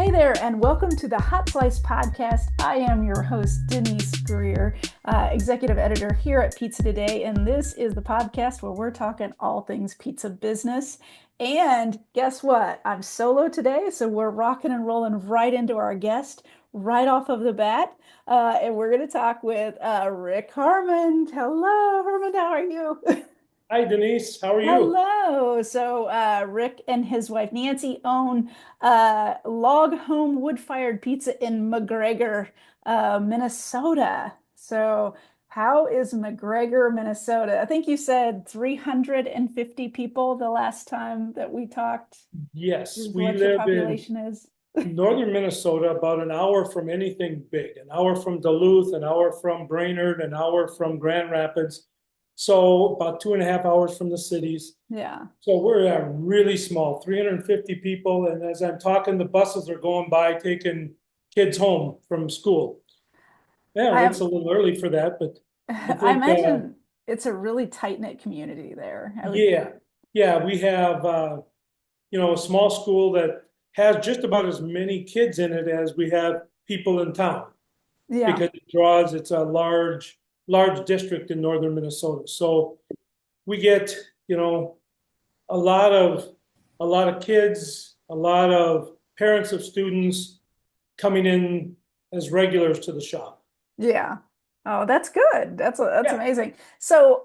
Hey there, and welcome to the Hot Slice Podcast. I am your host, Denise Greer, executive editor here at Pizza Today, and this is the podcast where we're talking all things pizza business. And guess what? I'm solo today, so we're rocking and rolling right into our guest right off of the bat. And we're going to talk with Rick Herman. Hello, Herman, how are you? Hi, Denise. How are you? Hello. So, Rick and his wife Nancy own Log Home Wood-Fired Pizza in McGregor, Minnesota. So, how is McGregor, Minnesota? I think you said 350 people the last time that we talked, Yes, is we what your live in population is. northern Minnesota, about an hour from anything big, an hour from Duluth, an hour from Brainerd, an hour from Grand Rapids. So about 2.5 hours from the cities. Yeah. So we're really small, 350 people. And as I'm talking, the buses are going by taking kids home from school. Yeah, I it's a little early for that, but I I think, imagine it's a really tight-knit community there. I would, yeah, yeah, we have, a small school that has just about as many kids in it as we have people in town yeah. because it's a large district in northern Minnesota. So we get, you know, a lot of a lot of kids, a lot of parents of students coming in as regulars to the shop. Yeah. Oh, that's good. That's Yeah. amazing. So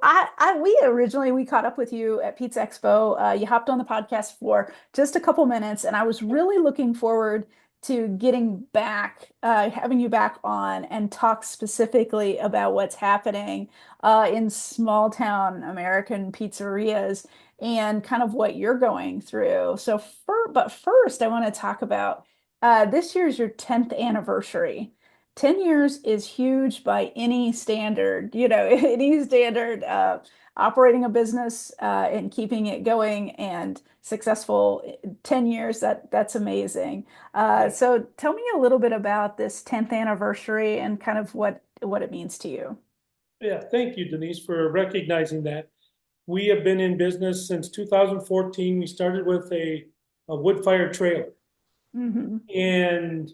we caught up with you at Pizza Expo. You hopped on the podcast for just a couple minutes, and I was really looking forward to getting back, having you back on and talk specifically about what's happening in small town American pizzerias and kind of what you're going through. But first, I want to talk about this year's your 10th anniversary. 10 years is huge by any standard, any standard, operating a business and keeping it going and successful. 10 years, that's amazing. Yeah. So tell me a little bit about this 10th anniversary and kind of what it means to you. Yeah. Thank you, Denise, for recognizing that. We have been in business since 2014. We started with a wood-fired trailer Hmm. and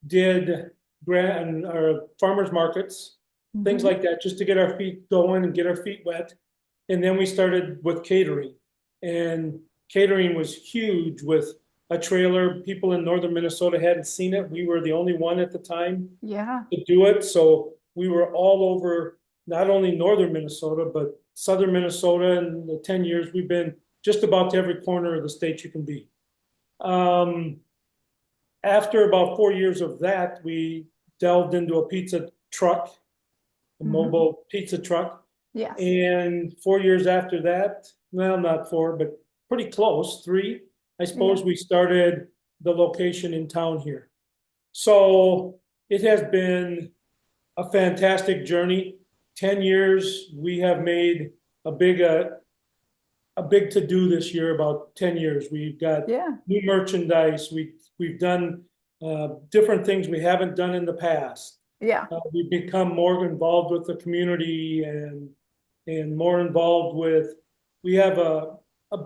did grand or farmers markets, things Hmm. like that, just to get our feet going and get our feet wet. And then we started with catering, and catering was huge with a trailer. People in northern Minnesota hadn't seen it. We were the only one at the time Yeah. to do it. So we were all over not only northern Minnesota, but southern Minnesota. In the 10 years, we've been just about to every corner of the state you can be. Um, After about 4 years of that, we delved into a pizza truck, a Hmm. mobile pizza truck. Yes. And 4 years after that, well, not four, but pretty close, three, I Yeah. suppose we started the location in town here. So it has been a fantastic journey. 10 years, we have made a big, uh, a big to do this year. About 10 years, we've got Yeah. new merchandise. We've done different things we haven't done in the past. Yeah. We've become more involved with the community and more involved with. We have a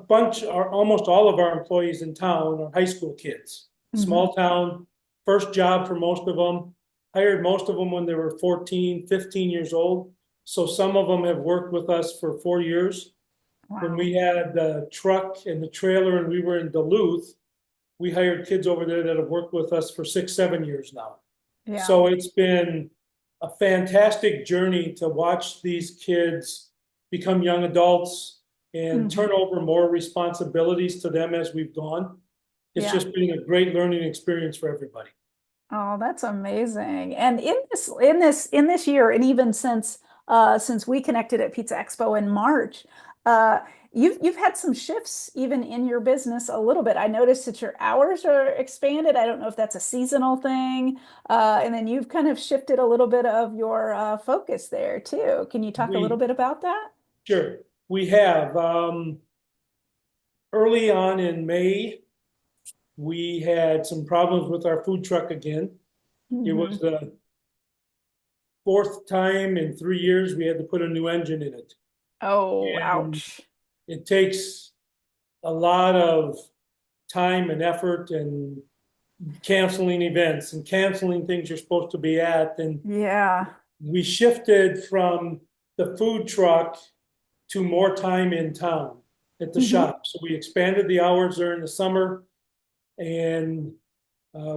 bunch, almost all of our employees in town are high school kids. Hmm. Small town, first job for most of them. Hired most of them when they were 14, 15 years old. So some of them have worked with us for 4 years. When Wow. we had the truck and the trailer and we were in Duluth, we hired kids over there that have worked with us for 6, 7 years now. Yeah. So it's been a fantastic journey to watch these kids become young adults and Hmm. turn over more responsibilities to them as we've gone. It's Yeah. just been a great learning experience for everybody. Oh, that's amazing. And in this year, and even since we connected at Pizza Expo in March, uh, you've had some shifts even in your business a little bit. I noticed that your hours are expanded. I don't know if that's a seasonal thing. And then you've kind of shifted a little bit of your focus there too. Can you talk a little We bit about that? sure we have early on in May, we had some problems with our food truck again. It was Hmm. the fourth time in 3 years we had to put a new engine in it. Oh, And ouch. it takes a lot of time and effort and canceling events and canceling things you're supposed to be at. And Yeah. we shifted from the food truck to more time in town at the Hmm. shop. So we expanded the hours during the summer, and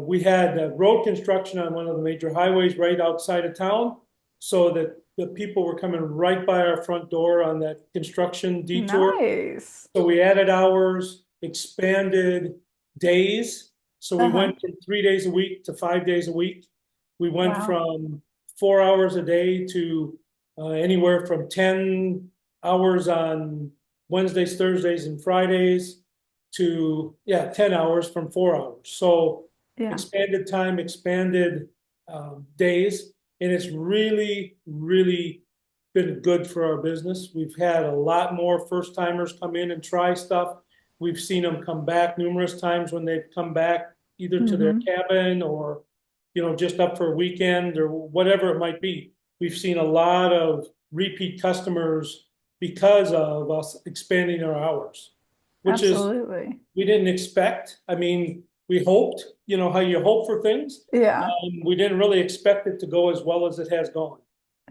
we had road construction on one of the major highways right outside of town, so that the people were coming right by our front door on that construction detour. Nice. So we added hours, expanded days. So we Uh-huh. went from 3 days a week to 5 days a week. We went Wow. from 4 hours a day to anywhere from 10 hours on Wednesdays, Thursdays, and Fridays to, yeah, 10 hours from 4 hours. So Yeah. expanded time, expanded days. And it's really, really been good for our business. We've had a lot more first timers come in and try stuff. We've seen them come back numerous times when they've come back either to their Hmm. cabin or, just up for a weekend or whatever it might be. We've seen a lot of repeat customers because of us expanding our hours, which is Absolutely. we didn't expect. I mean, we hoped, how you hope for things. Yeah. We didn't really expect it to go as well as it has gone.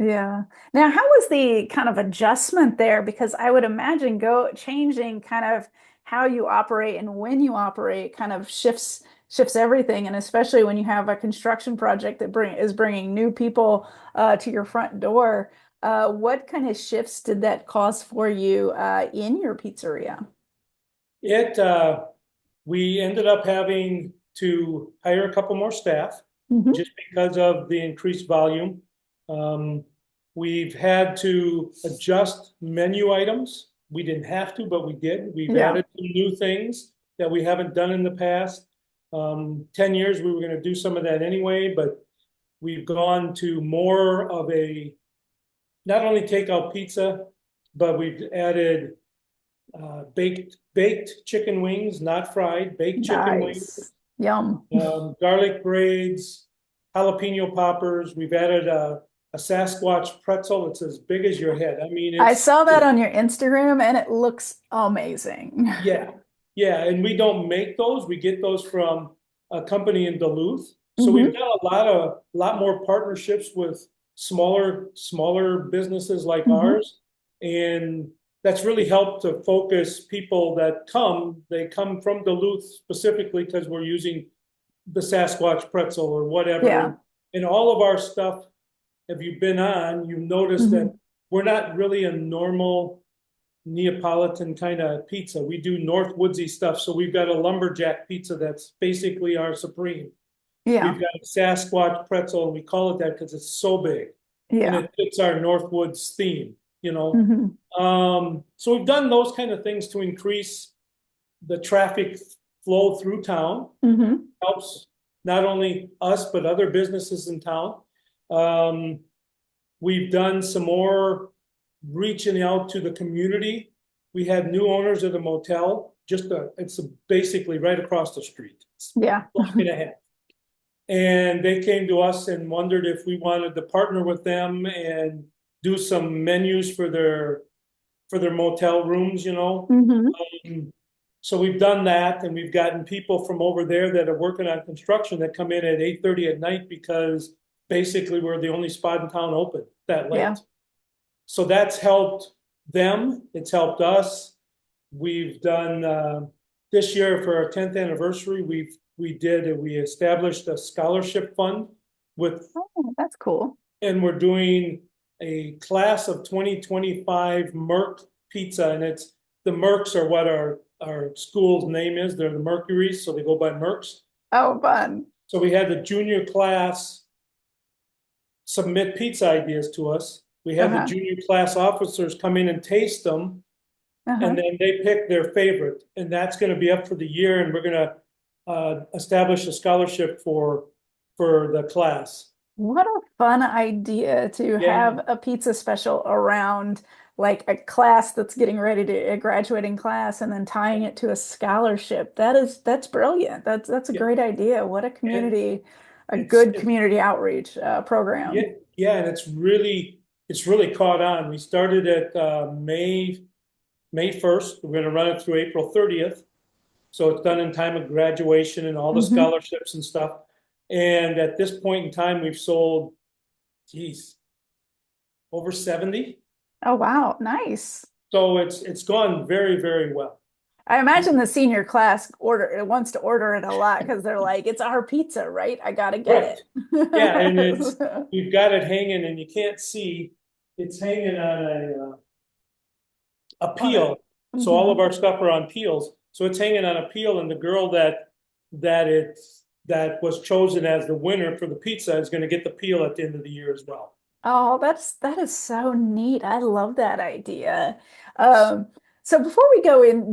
Yeah. Now, how was the kind of adjustment there? Because I would imagine go changing kind of how you operate and when you operate kind of shifts everything, and especially when you have a construction project that is bringing new people to your front door. What kind of shifts did that cause for you in your pizzeria? It We ended up having to hire a couple more staff Hmm. just because of the increased volume. Um, we've had to adjust menu items. We didn't have to, but we did. We've Yeah. added some new things that we haven't done in the past. 10 years, we were going to do some of that anyway, but we've gone to more of a not only takeout pizza, but we've added baked chicken wings, not fried, baked chicken wings, Nice. Yum. garlic braids, jalapeno poppers. We've added a Sasquatch pretzel. It's as big as your head. I mean, I it's saw that on your Instagram and it looks amazing. yeah, yeah. And we don't make those. We get those from a company in Duluth. So we've Hmm. done a lot more partnerships with smaller businesses like Hmm. ours, and that's really helped to focus people that come. They come from Duluth specifically because we're using the Sasquatch pretzel or whatever, Yeah. and all of our stuff. If you've been on, you notice that Hmm. we're not really a normal Neapolitan kind of pizza. We do North Woodsy stuff. So we've got a lumberjack pizza that's basically our supreme. We've Yeah. got a Sasquatch pretzel, and we call it that because it's so big and Yeah. it fits our Northwoods theme, you know. Hmm. So we've done those kind of things to increase the traffic flow through town. Hmm. Helps not only us, but other businesses in town. Um, we've done some more reaching out to the community. We had new owners of the motel, it's basically right across the street. It's a Yeah. block and a half. And they came to us and wondered if we wanted to partner with them and do some menus for their motel rooms, you know. Hmm. Um, so we've done that, and we've gotten people from over there that are working on construction that come in at 8:30 at night because basically we're the only spot in town open that Yeah. late. So that's helped them. It's helped us. We've done this year for our 10th anniversary. We established a scholarship fund with, Oh, that's cool. and we're doing a class of 2025 Merc pizza, and it's the Mercs are what our school's name is. They're the Mercuries, so they go by Mercs. Oh, fun. So we had the junior class submit pizza ideas to us. We have the Uh-huh. junior class officers come in and taste them, and Uh-huh. then they pick their favorite, and that's going to be up for the year, and we're going to establish a scholarship for the class. What a fun idea to Yeah, have a pizza special around like a class that's getting ready to a graduating class and then tying it to a scholarship. That's brilliant. That's a yeah, great idea. What and a it's good it, community outreach yeah, program. yeah, and it's really caught on. We started at May 1st. We're going to run it through April 30th. So it's done in time of graduation and all the Hmm. scholarships and stuff. And at this point in time, we've sold, geez, over 70. Oh, wow. Nice. So it's gone very, very well. I imagine the senior class wants to order it a lot because they're like, it's our pizza, right? I gotta get Right. Yeah, and it. we've got it hanging and you can't see, it's hanging on a On it. peel. So all of Hmm. our stuff are on peels. So it's hanging on a peel, and the girl that was chosen as the winner for the pizza is going to get the peel at the end of the year as well. Oh, that is so neat. I love that idea. Um, so before we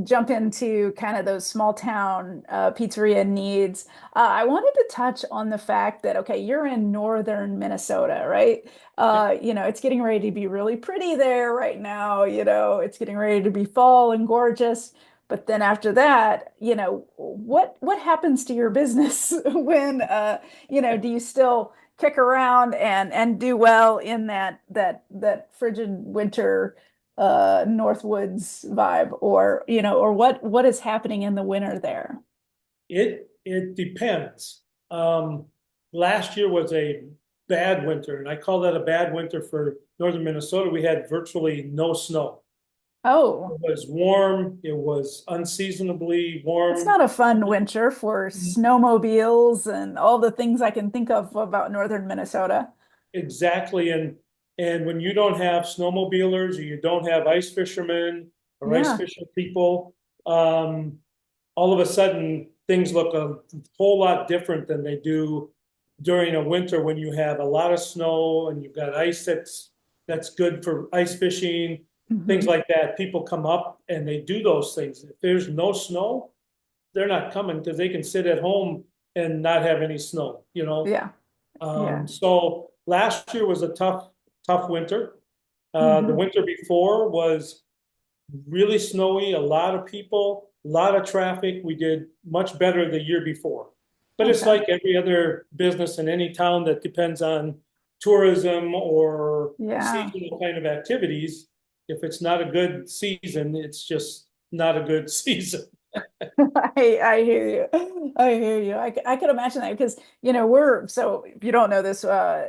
jump into kind of those small town pizzeria needs, I wanted to touch on the fact that okay, you're in northern Minnesota, right? Yep. It's getting ready to be really pretty there right now. It's getting ready to be fall and gorgeous. But then after that, what happens to your business when do you still kick around and do well in that frigid winter Northwoods vibe or what is happening in the winter there? It depends. Last year was a bad winter, and I call that a bad winter for northern Minnesota. We had virtually no snow. Oh, It was warm. It was unseasonably it's warm. not a fun winter for snowmobiles and all the things I can think of about northern Minnesota. Exactly. And when you don't have snowmobilers or you don't have ice fishermen or ice Yeah. fishing people, all of a sudden things look a whole lot different than they do during a winter when you have a lot of snow and you've got ice that's good for ice fishing, things Hmm. like that. People come up and they do those things. If there's no snow, they're not coming because they can sit at home and not have any snow, you know? Yeah. Yeah. So last year was a tough winter. The Hmm. winter before was really snowy, a lot of people, a lot of traffic. We did much better the year before. But it's Okay. like every other business in any town that depends on tourism or Yeah. seasonal kind of activities. If it's not a good season, it's just not a good season. I hear you. I hear you. I can imagine that because, so if you don't know this, a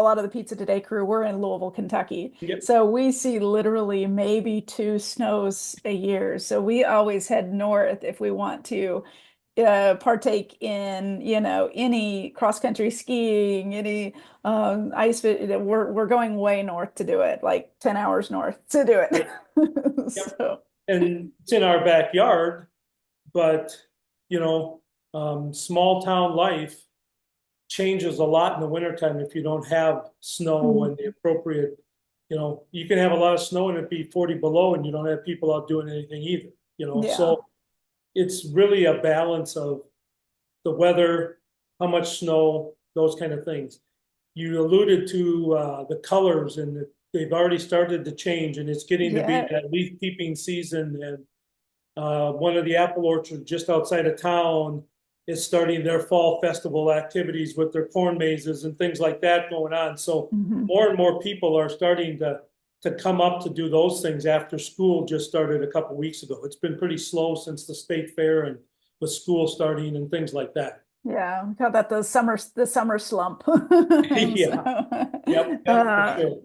lot of the Pizza Today crew, we're in Louisville, Kentucky. Yep. So we see literally maybe two snows a year. So we always head north if we want to partake in, any cross-country skiing, any we're going way north to do it, like 10 hours north to do it. Yep. So, And it's in our backyard, but you know, small town life changes a lot in the wintertime if you don't have snow and the mhm. appropriate, you can have a lot of snow and it be 40 below and you don't have people out doing anything either, Yeah. So it's really a balance of the weather, how much snow, those kind of things. You alluded to the colors and they've already started to change and it's getting to be Yeah. that leaf peeping season and one of the apple orchards just outside of town is starting their fall festival activities with their corn mazes and things like that going on. So Mhm. more and more people are starting to come up to do those things after school just started a couple weeks ago. It's been pretty slow since the state fair and with school starting and things like that. Yeah, we call that the summer slump. So, Yeah. Yep, for uh, sure.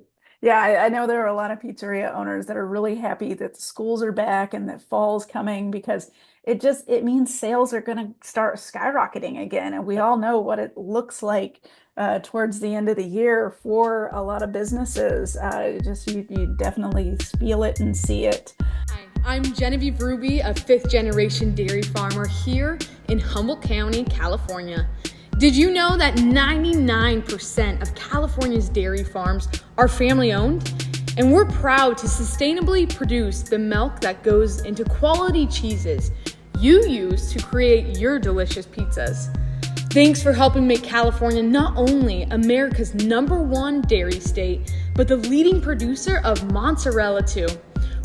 yeah, I know there are a lot of pizzeria owners that are really happy that the schools are back and that fall's coming because it means sales are going to start skyrocketing again, and we all know what it looks like towards the end of the year for a lot of businesses. Just you definitely feel it and see it. Hi, I'm Genevieve Ruby, a fifth generation dairy farmer here in Humboldt County, California. Did you know that 99% of California's dairy farms are family owned? And we're proud to sustainably produce the milk that goes into quality cheeses you use to create your delicious pizzas. Thanks for helping make California not only America's #1 dairy state, but the leading producer of mozzarella too.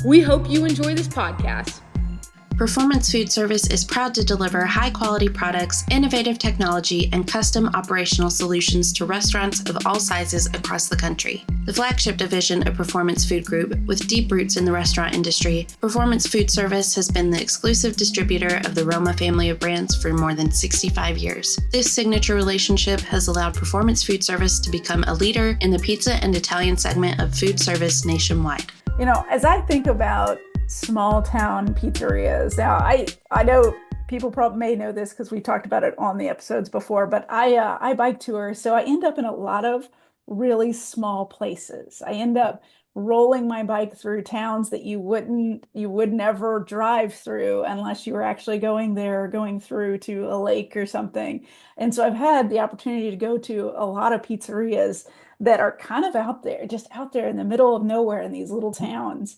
We hope you enjoy this podcast. Performance Food Service is proud to deliver high-quality products, innovative technology, and custom operational solutions to restaurants of all sizes across the country. The flagship division of Performance Food Group, with deep roots in the restaurant industry, Performance Food Service has been the exclusive distributor of the Roma family of brands for more than 65 years. This signature relationship has allowed Performance Food Service to become a leader in the pizza and Italian segment of food service nationwide. You know, as I think about small town pizzerias, now I know people probably may know this because we talked about it on the episodes before, but I bike tour, so I end up in a lot of really small places. I end up rolling my bike through towns that you would never drive through unless you were actually going there, going through to a lake or something. And so I've had the opportunity to go to a lot of pizzerias that are kind of out there, just out there in the middle of nowhere in these little towns.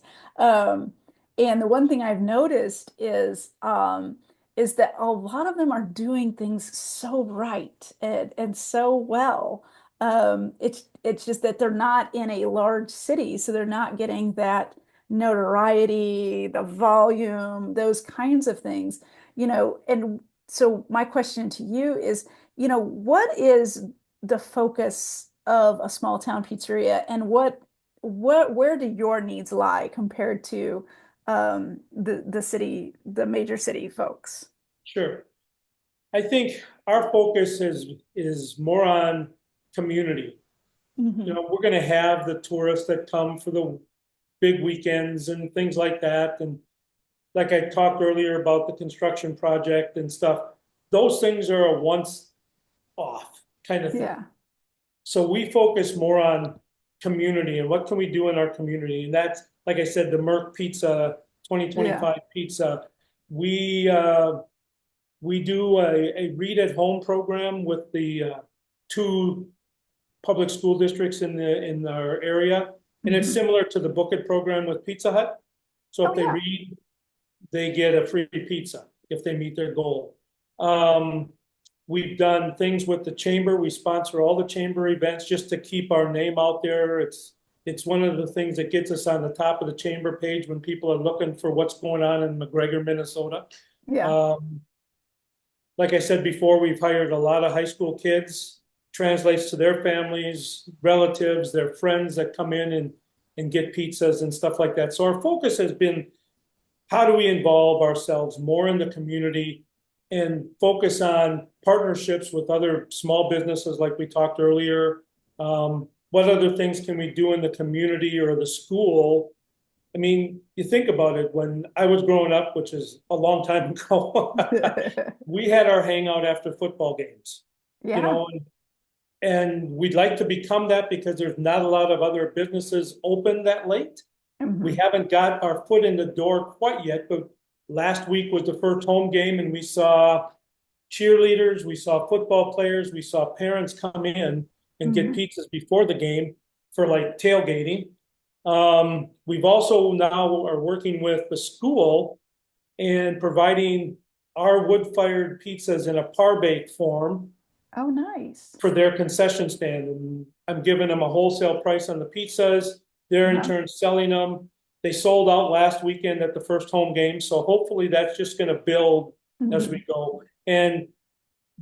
And the one thing I've noticed is that a lot of them are doing things so right and so well. It's just that they're not in a large city, so they're not getting that notoriety, the volume, those kinds of things, you know. And so my question to you is, you know, what is the focus of a small town pizzeria, and where do your needs lie compared to the major city folks? Sure. I think our focus is more on community. Mm-hmm. You know, we're going to have the tourists that come for the big weekends and things like that. And like I talked earlier about the construction project and stuff, those things are a once off kind of thing. Yeah. So we focus more on community and what can we do in our community. And that's, like I said, the Merck Pizza 2025 pizza. We do a read at home program with the two public school districts in our area. And it's similar to the Book It program with Pizza Hut. So if they read, they get a free pizza if they meet their goal. We've done things with the chamber. We sponsor all the chamber events just to keep our name out there. It's one of the things that gets us on the top of the chamber page when people are looking for what's going on in McGregor, Minnesota. Yeah. Like I said before, we've hired a lot of high school kids, translates to their families, relatives, their friends that come in and get pizzas and stuff like that. So our focus has been, how do we involve ourselves more in the community and focus on partnerships with other small businesses like we talked earlier. What other things can we do in the community or the school? I mean, you think about it, when I was growing up, which is a long time ago, we had our hangout after football games, you know, and we'd like to become that because there's not a lot of other businesses open that late. We haven't got our foot in the door quite yet, but last week was the first home game and we saw cheerleaders, we saw football players, we saw parents come in and get pizzas before the game for like tailgating. We've also now are working with the school and providing our wood-fired pizzas in a par-baked form. Oh, nice. For their concession stand. And I'm giving them a wholesale price on the pizzas. They're in turn selling them. They sold out last weekend at the first home game. So hopefully that's just going to build as we go and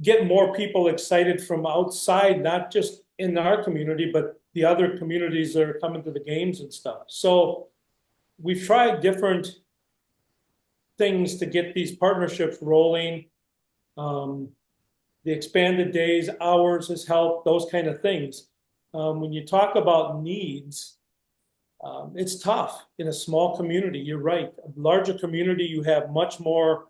get more people excited from outside, not just in our community, but the other communities that are coming to the games and stuff. So we've tried different things to get these partnerships rolling. The expanded days, hours has helped, those kind of things. When you talk about needs, it's tough in a small community. You're right. A larger community, you have much more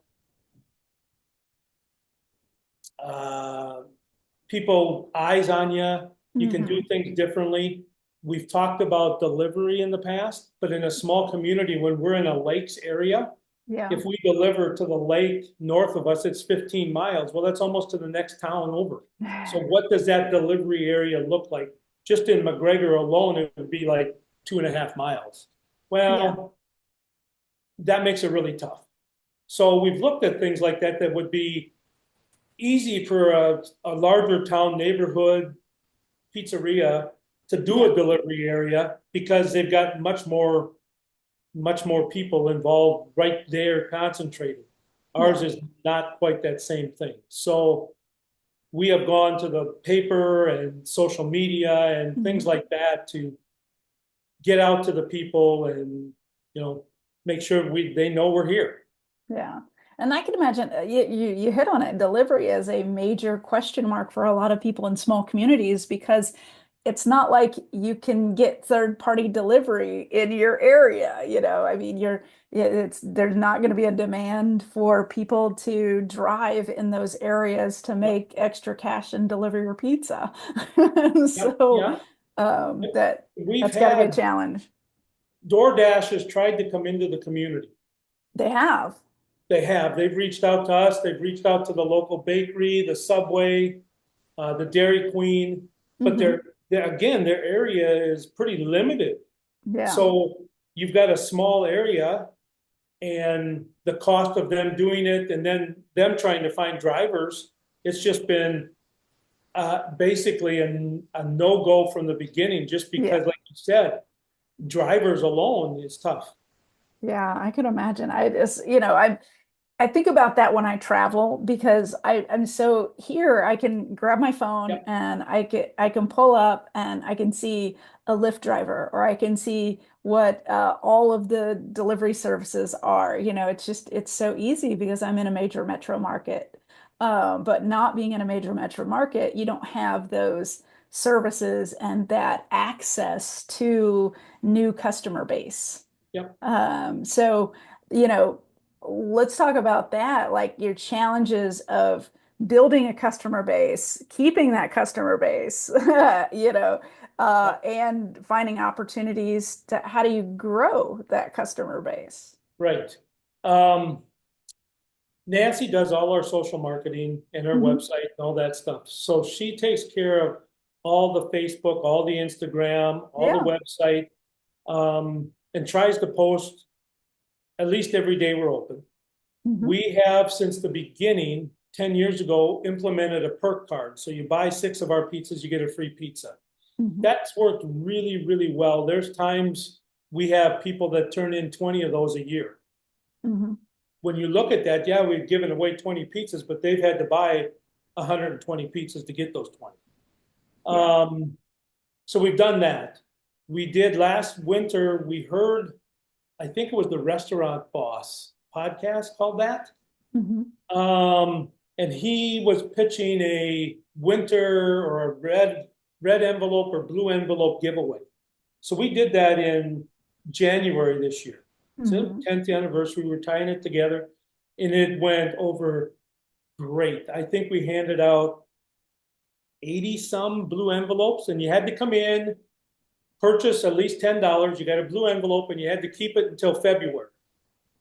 people, eyes on you. You can do things differently. We've talked about delivery in the past, but in a small community, when we're in a lakes area, if we deliver to the lake north of us, it's 15 miles. Well, that's almost to the next town over. So what does that delivery area look like? Just in McGregor alone, it would be like 2.5 miles. Well, that makes it really tough. So we've looked at things like that that would be easy for a larger town neighborhood pizzeria to do a delivery area because they've got much more much more people involved right there concentrated. Ours is not quite that same thing. So we have gone to the paper and social media and things like that to get out to the people and, make sure they know we're here. Yeah. And I can imagine you hit on it. Delivery is a major question mark for a lot of people in small communities because it's not like you can get third party delivery in your area. I mean, there's not going to be a demand for people to drive in those areas to make extra cash and deliver your pizza. So Yeah. We've that's got to be a had challenge. DoorDash has tried to come into the community. They have. They have. They've reached out to us. They've reached out to the local bakery, the Subway, the Dairy Queen, but again, their area is pretty limited. Yeah. So you've got a small area and the cost of them doing it and then them trying to find drivers, it's just been basically a no-go from the beginning, just because, like you said, drivers alone is tough. Yeah, I could imagine. I think about that when I travel because I'm so here I can grab my phone Yep. and I can pull up and I can see a Lyft driver or I can see what all of the delivery services are. It's so easy because I'm in a major metro market. But not being in a major metro market, you don't have those services and that access to new customer base. Yep. So, you know, let's talk about that, like your challenges of building a customer base, keeping that customer base, and finding opportunities to how do you grow that customer base? Right. Nancy does all our social marketing and our Mhm. website and all that stuff. So she takes care of all the Facebook, all the Instagram, all the Yeah. website, and tries to post at least every day we're open. Mhm. We have, since the beginning, 10 years ago, implemented a perk card. So you buy 6 of our pizzas, you get a free pizza. Mhm. That's worked really, really well. There's times we have people that turn in 20 of those a year. Mhm. When you look at that, yeah, we've given away 20 pizzas, but they've had to buy 120 pizzas to get those 20. Yeah. So we've done that. We did last winter, we heard, I think it was the Restaurant Boss podcast called that. Mhm. And he was pitching a winter or a red envelope or blue envelope giveaway. So we did that in January this year. So Mhm. 10th anniversary, we were tying it together and it went over great. I think we handed out 80 some blue envelopes and you had to come in, purchase at least $10. You got a blue envelope and you had to keep it until February.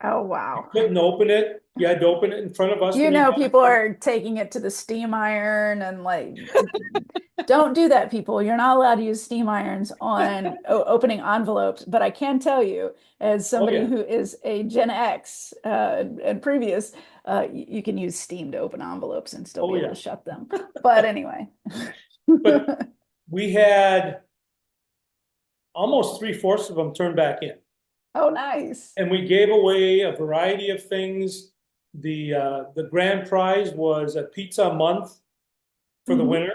Oh, You wow. couldn't open it. You had to open it in front of us when you got People it. are taking it to the steam iron and like, don't do that, people. You're not allowed to use steam irons on opening envelopes. But I can tell you, as Oh, somebody yeah. who is a Gen X and previous, you can use steam to open envelopes and still Oh, be able yeah. to shut them. But anyway. But we had almost 3/4 of them turned back in. Oh, nice. And we gave away a variety of things. The grand prize was a pizza a month for the Mhm. winner.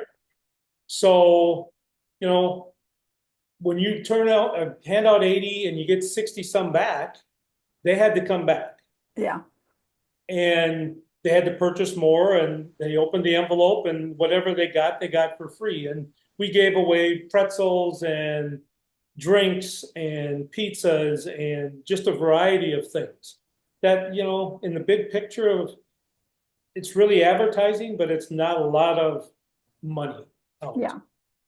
So, when you hand out 80 and you get 60 some back, they had to come back. Yeah. And they had to purchase more and they opened the envelope and whatever they got for free. And we gave away pretzels and drinks and pizzas and just a variety of things that, in the big picture of it's really advertising, but it's not a lot of money out, Yeah.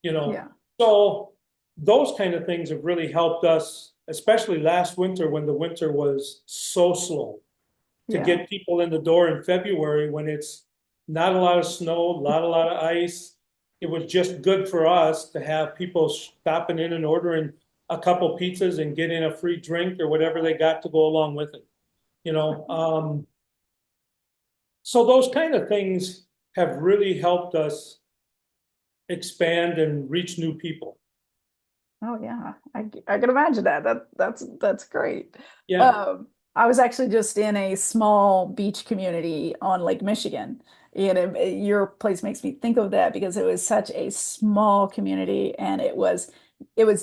you know. Yeah. So those kind of things have really helped us, especially last winter when the winter was so slow to Yeah. get people in the door in February when it's not a lot of snow, not a lot of ice. It was just good for us to have people stopping in and ordering a couple pizzas and getting a free drink or whatever they got to go along with it. You know, so those kind of things have really helped us expand and reach new people. Oh yeah, I can imagine that. That's great. Yeah, Um, I was actually just in a small beach community on Lake Michigan. And your place makes me think of that because it was such a small community and it was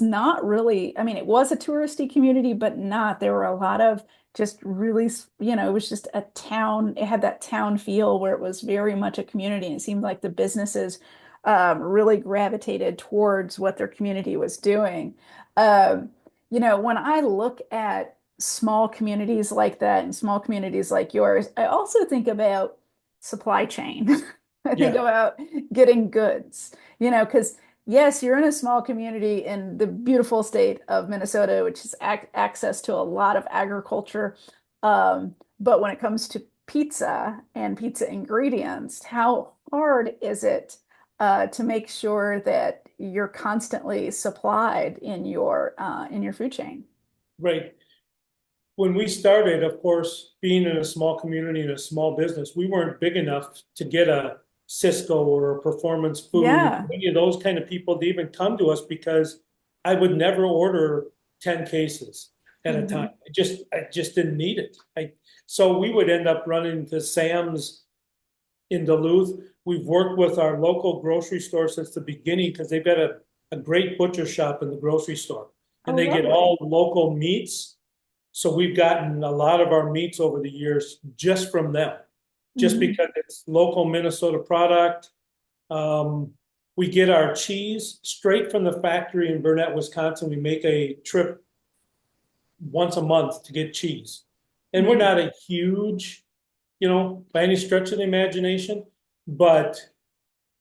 not really, I mean, it was a touristy community, but not. There were a lot of just really, it was just a town. It had that town feel where it was very much a community. And it seemed like the businesses really gravitated towards what their community was doing. Um, when I look at small communities like that and small communities like yours, I also think about supply chain. I think yeah, about getting goods, because yes, you're in a small community in the beautiful state of Minnesota, which has access to a lot of agriculture. But when it comes to pizza and pizza ingredients, how hard is it to make sure that you're constantly supplied in your food chain? right. When we started, of course, being in a small community and a small business, we weren't big enough to get a Cisco or a Performance Food, Yeah. any of those kind of people to even come to us because I would never order 10 cases at a time. Hmm. I just didn't need it. So we would end up running to Sam's in Duluth. We've worked with our local grocery store since the beginning because they've got a great butcher shop in the grocery store and Oh, they get lovely. all local meats. So we've gotten a lot of our meats over the years just from them, just Hmm. because it's local Minnesota product. Um, we get our cheese straight from the factory in Burnett, Wisconsin. We make a trip once a month to get cheese. And we're Hmm. not a huge, by any stretch of the imagination, but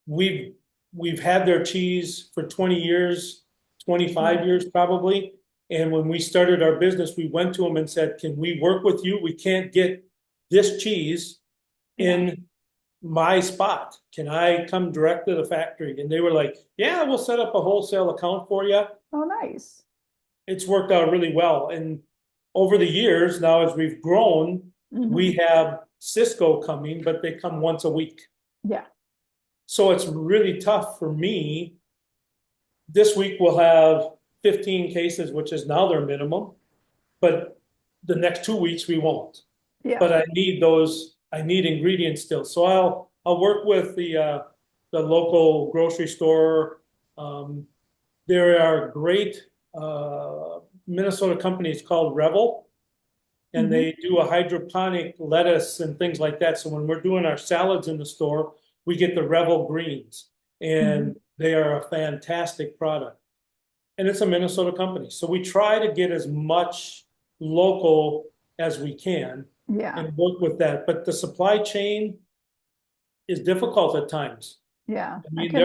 we've we've had their cheese for 20 years, 25 Yeah. years probably. And when we started our business, we went to them and said, "Can we work with you? We can't get this cheese Yeah. in my spot. Can I come direct to the factory?" And they were like, "Yeah, we'll set up a wholesale account for you." Oh, nice. It's worked out really well. And over the years, now as we've grown, we Hmm. have Cisco coming, but they come once a week. Yeah. So it's really tough for me. This week we'll have 15 cases, which is now their minimum, but the next 2 weeks we won't. Yeah. But I need ingredients still. So I'll work with the local grocery store. Um, there are great Minnesota companies called Revel, and Hmm. they do a hydroponic lettuce and things like that. So when we're doing our salads in the store, we get the Revel greens, Hmm. and they are a fantastic product. And it's a Minnesota company. So we try to get as much local as we can Yeah. and work with that. But the supply chain is difficult at times. Yeah. I I mean, can.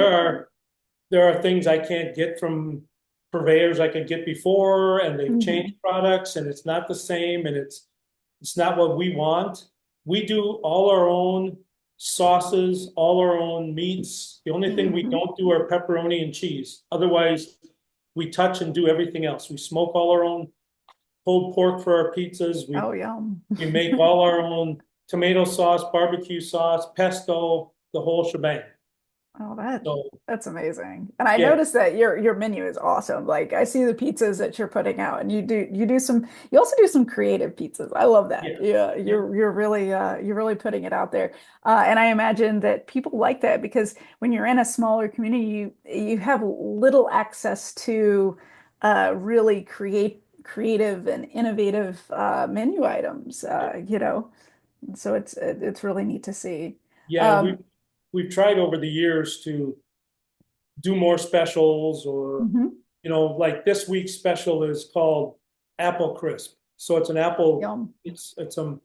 there are things I can't get from purveyors I could get before, and they've changed Hmm. products, and it's not the same, and it's not what we want. We do all our own sauces, all our own meats. The only thing we Hmm. don't do are pepperoni and cheese. Otherwise, we touch and do everything else. We smoke all our own pulled pork for our pizzas. Oh, yum. We make all our own tomato sauce, barbecue sauce, pesto, the whole shebang. Oh, So that's amazing. And I yeah, noticed that your menu is awesome. Like I see the pizzas that you're putting out and you also do some creative pizzas. I love that. yeah, Yeah, yeah, you're really putting it out there. And I imagine that people like that because when you're in a smaller community, you have little access to really creative and innovative menu items, So it's really neat to see. yeah. Um, We've tried over the years to do more specials, or mhm. like this week's special is called apple crisp. So it's an apple, Yum. it's a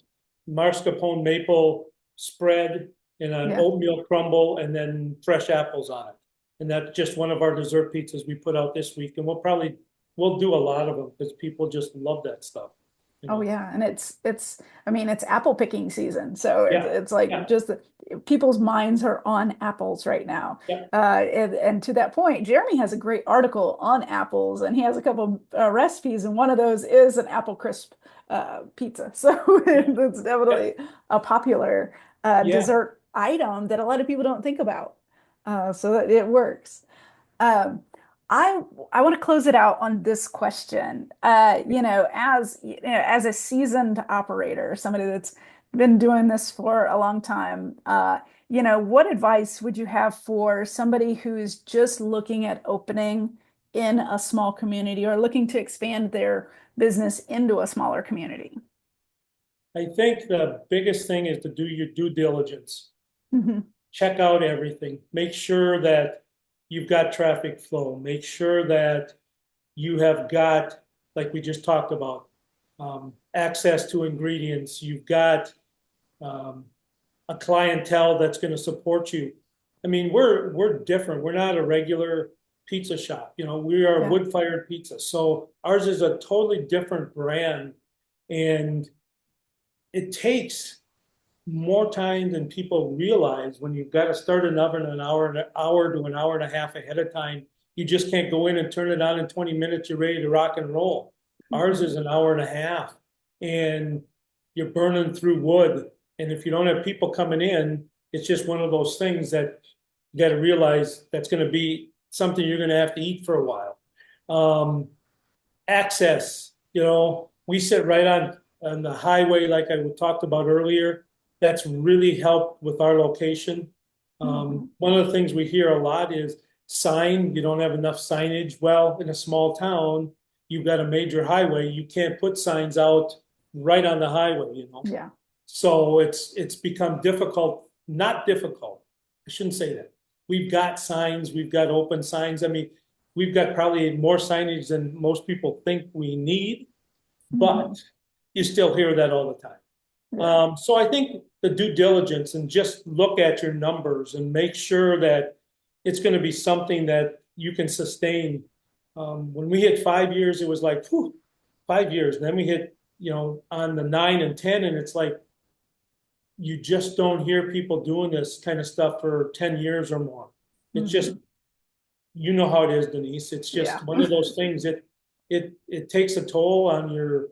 mascarpone maple spread and an Yeah. oatmeal crumble and then fresh apples on it. And that's just one of our dessert pizzas we put out this week. And we'll do a lot of them because people just love that stuff, you Oh know. yeah, and it's I mean it's apple picking season, so Yeah, it's like yeah, just people's minds are on apples right now. yeah, And to that point, Jeremy has a great article on apples, and he has a couple recipes, and one of those is an apple crisp pizza. So yeah, it's yeah, definitely a popular yeah. dessert item that a lot of people don't think about. So that it works. Um, I I want to close it out on this question. As a seasoned operator, somebody that's been doing this for a long time, what advice would you have for somebody who's just looking at opening in a small community or looking to expand their business into a smaller community? I think the biggest thing is to do your due diligence. Hmm. Check out everything. Make sure that you've got traffic flow. Make sure that you have got, like we just talked about, access to ingredients. You've got um, a clientele that's going to support you. I mean, we're different. We're not a regular pizza shop. We are Yeah. wood-fired pizza. So ours is a totally different brand, and it takes more time than people realize when you've got to start an oven an hour to an hour and a half ahead of time. You just can't go in and turn it on in 20 minutes. You're ready to rock and roll. Ours is an hour and a half, and you're burning through wood. And if you don't have people coming in, it's just one of those things that you got to realize that's going to be something you're going to have to eat for a while. Access, we sit right on the highway, like I talked about earlier. That's really helped with our location. Mhm. One of the things we hear a lot is you don't have enough signage. Well, in a small town, you've got a major highway. You can't put signs out right on the highway. Yeah. So it's become difficult, not difficult. I shouldn't say that. We've got signs, we've got open signs. I mean, we've got probably more signage than most people think we need, but Mhm. you still hear that all the time. Yeah. So I think the due diligence and just look at your numbers and make sure that it's going to be something that you can sustain. When we hit 5 years, it was like, whew, 5 years. And then we hit, on the 9 and 10, and it's like you just don't hear people doing this kind of stuff for 10 years or more. It's just, Mhm. how it is, Denise. It's Yeah. just one of those things that it takes a toll on your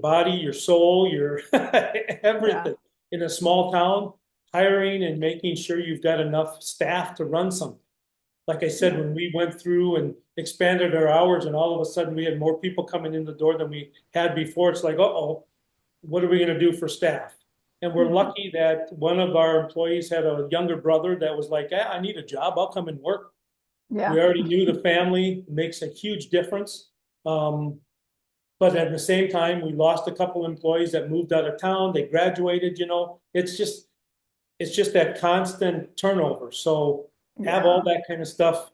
body, your soul, your Yeah. everything. In a small town, hiring and making sure you've got enough staff to run something. Like I said, Yeah. when we went through and expanded our hours, and all of a sudden we had more people coming in the door than we had before, it's like, uh-oh, what are we going to do for staff? And we're Mhm. lucky that one of our employees had a younger brother that was like, I need a job. I'll come and work. We Yeah. already knew the family. It makes a huge difference. Um, but at the same time, we lost a couple employees that moved out of town. They graduated. It's just that constant turnover. So have all Yeah. that kind of stuff.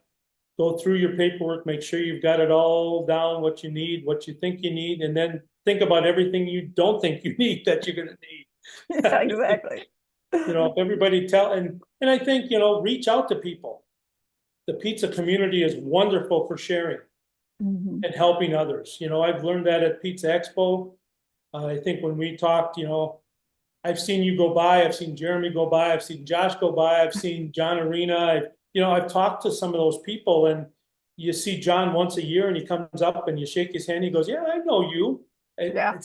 Go through your paperwork, make sure you've got it all down, what you need, what you think you need, and then think about everything you don't think you need that you're going to Yeah, need. exactly. If everybody and I think, reach out to people. The pizza community is wonderful for sharing Mhm. and helping others. I've learned that at Pizza Expo. I think when we talked, I've seen you go by, I've seen Jeremy go by, I've seen Josh go by, I've seen John Arena. I've talked to some of those people, and you see John once a year and he comes up and you shake his hand. He goes, "Yeah, I know you." Yeah.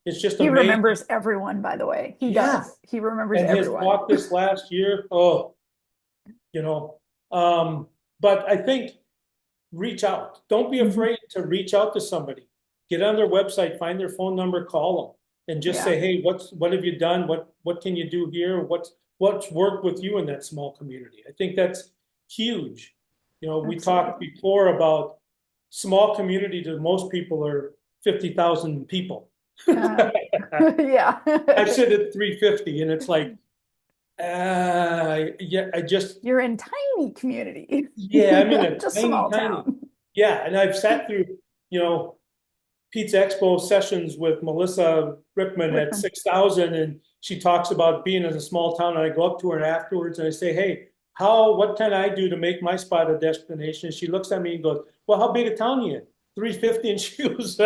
It's just He amazing. remembers everyone, by the way. He Yeah. does. He remembers And his everyone. talk this last year, oh, you know, um, but I think reach out. Don't be Mhm. afraid to reach out to somebody. Get on their website, find their phone number, call them, and just Yeah, say, "Hey, what have you done? What can you do here? What's worked with you in that small community?" I think that's huge. We talked absolutely. before about small community to most people are 50,000 people. Uh, yeah. I sit at 350, and it's like, yeah, You're in tiny community, yeah, I'm in a just tiny, small tiny, town. yeah, and I've sat through, you know, Pizza Expo sessions with Melissa Rickman at Rickman. 6,000, and she talks about being in a small town. And I go up to her afterwards and I say, "Hey, what can I do to make my spot a destination?" And she looks at me and goes, "Well, how big a town are you in?" 350, and she goes,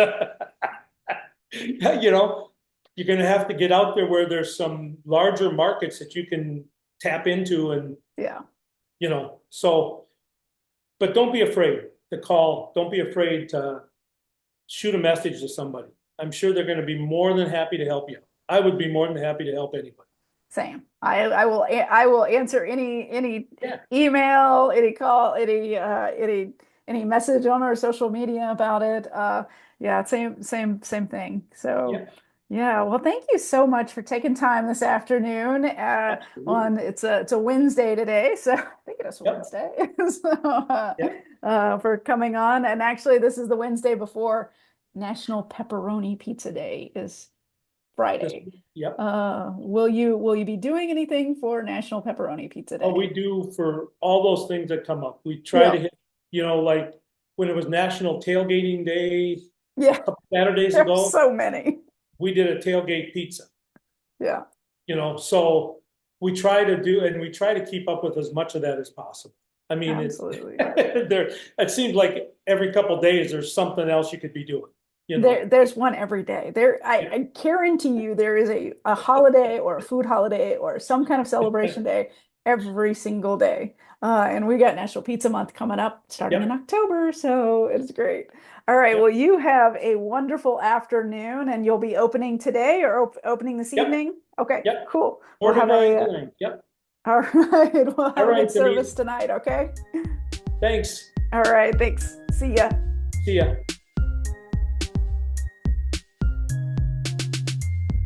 you're going to have to get out there where there's some larger markets that you can tap into, and Yeah, so. But don't be afraid to call. Don't be afraid to shoot a message to somebody. I'm sure they're going to be more than happy to help you. I would be more than happy to help anybody. Same. I will answer any Yeah. email, any call, any message on our social media about it. Yeah, same thing. So Yeah, yeah, well, thank you so much for taking time this afternoon. absolutely. On it's a Wednesday today, so I think it is Yep, Wednesday. So yep. for coming on, and actually this is the Wednesday before National Pepperoni Pizza Day is This, Friday. yep. Will you be doing anything for National Pepperoni Pizza Oh, Day? we do for all those things that come up. We try to Yeah, hit, like when it was National Tailgating Day yeah. a couple Saturdays There's ago, so many. we did a tailgate pizza, Yeah, so we try to keep up with as much of that as possible. I mean, it's absolutely. there, it seems like every couple of days there's something else you could be doing, There's one every day. Yeah. I guarantee you there is a holiday or a food holiday or some kind of celebration day every single day. And we got National Pizza Month coming up starting in Yep, October, so it's great. All right, yep, well, you have a wonderful afternoon, and you'll be opening today or opening this yep, evening. Okay, yep. cool. We'll 4 to have 9 a tonight. Yep. all right, we'll All have a good right, service Denise. tonight. Okay. Thanks. All right, thanks. See ya. See ya.